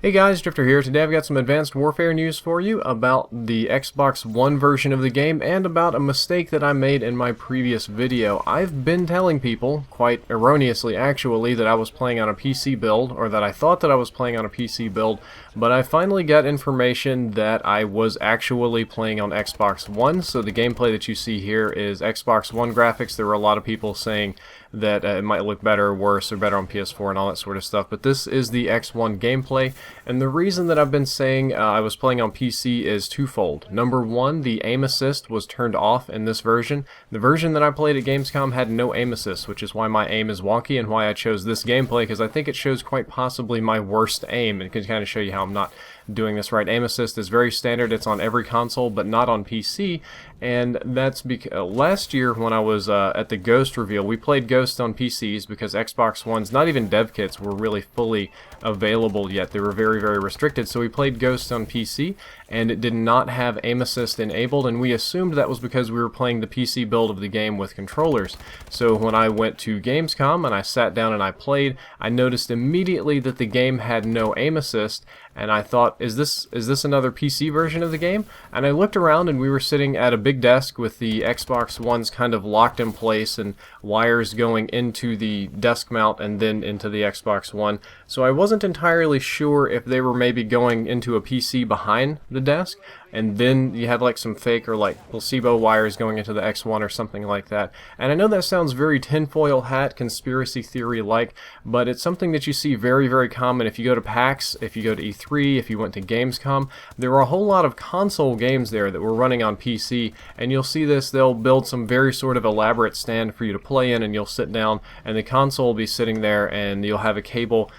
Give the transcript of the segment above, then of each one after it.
Hey guys, Drifter here. Today I've got some Advanced Warfare news for you about the Xbox One version of the game and about a mistake that I made in my previous video. I've been telling people, quite erroneously actually, that I was playing on a PC build, or that I thought that I was playing on a PC build, but I finally got information that I was actually playing on Xbox One, so the gameplay that you see here is Xbox One graphics. There were a lot of people saying that it might look better, worse, or better on PS4 and all that sort of stuff, but this is the X1 gameplay. And the reason that I've been saying I was playing on PC is twofold. Number one, the aim assist was turned off in this version. The version that I played at Gamescom had no aim assist, which is why my aim is wonky and why I chose this gameplay, because I think it shows quite possibly my worst aim, and can kind of show you how I'm not doing this right. Aim assist is very standard. It's on every console, but not on PC, and that's because last year when I was at the Ghost reveal, we played Ghost on PCs because Xbox Ones, not even dev kits, were really fully available yet. They were very, very restricted, so we played Ghost on PC, and it did not have aim assist enabled, and we assumed that was because we were playing the PC build of the game with controllers. So when I went to Gamescom and I sat down and I played, I noticed immediately that the game had no aim assist, and I thought, is this another PC version of the game? And I looked around, and we were sitting at a big desk with the Xbox Ones kind of locked in place and wires going into the desk mount and then into the Xbox One. So I wasn't entirely sure if they were maybe going into a PC behind the desk, and then you had like some fake or like placebo wires going into the X1 or something like that. And I know that sounds very tinfoil hat conspiracy theory like, but it's something that you see very, very common if you go to PAX, if you go to E3, if you went to Gamescom. There were a whole lot of console games there that were running on PC, and you'll see this. They'll build some very sort of elaborate stand for you to play in, and you'll sit down and the console will be sitting there, and you'll have a cable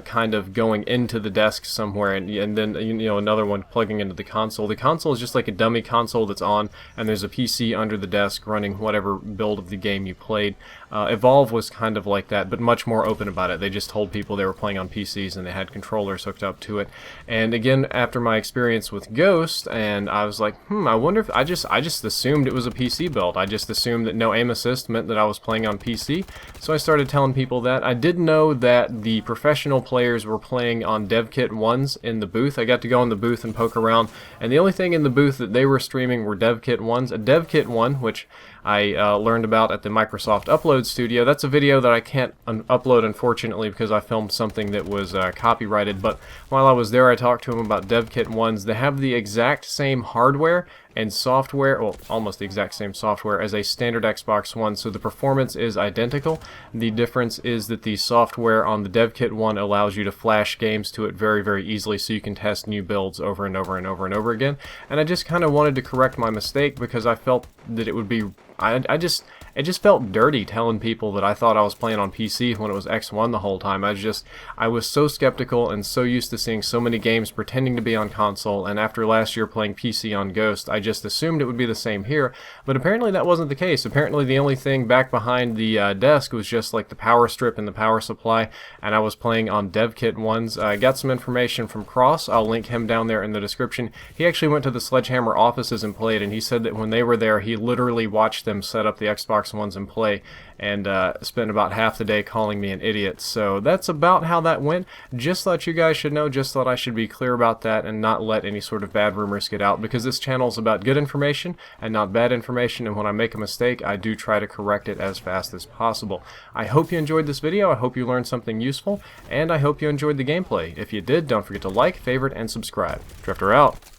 kind of going into the desk somewhere, and then another one plugging into the console. The console is just like a dummy console that's on, and there's a PC under the desk running whatever build of the game you played. Evolve was kind of like that, but much more open about it. They just told people they were playing on PCs and they had controllers hooked up to it. And again, after my experience with Ghost, and I was like, I wonder if I just assumed it was a PC build. I just assumed that no aim assist meant that I was playing on PC. So I started telling people that. I did know that the professional players were playing on dev kit ones in the booth. I got to go in the booth and poke around, and the only thing in the booth that they were streaming were dev kit ones. A dev kit one, which I learned about at the Microsoft Upload Studio. That's a video that I can't upload, unfortunately, because I filmed something that was copyrighted, but while I was there I talked to them about dev kit ones. They have the exact same hardware and software, well, almost the exact same software as a standard Xbox One, so the performance is identical. The difference is that the software on the dev kit one allows you to flash games to it very, very easily, so you can test new builds over and over and over and over again. And I just kind of wanted to correct my mistake because I felt that it would be it just felt dirty telling people that I thought I was playing on PC when it was X1 the whole time. I was so skeptical and so used to seeing so many games pretending to be on console, and after last year playing PC on Ghost, I just assumed it would be the same here, but apparently that wasn't the case. Apparently the only thing back behind the desk was just like the power strip and the power supply, and I was playing on dev kit ones. I got some information from Kross. I'll link him down there in the description. He actually went to the Sledgehammer offices and played, and he said that when they were there, he literally watched them set up the Xbox Ones and play, and spent about half the day calling me an idiot. So that's about how that went. Just thought you guys should know, just thought I should be clear about that and not let any sort of bad rumors get out, because this channel is about good information and not bad information, and when I make a mistake I do try to correct it as fast as possible. I hope you enjoyed this video, I hope you learned something useful, and I hope you enjoyed the gameplay. If you did, don't forget to like, favorite, and subscribe. Drifter out.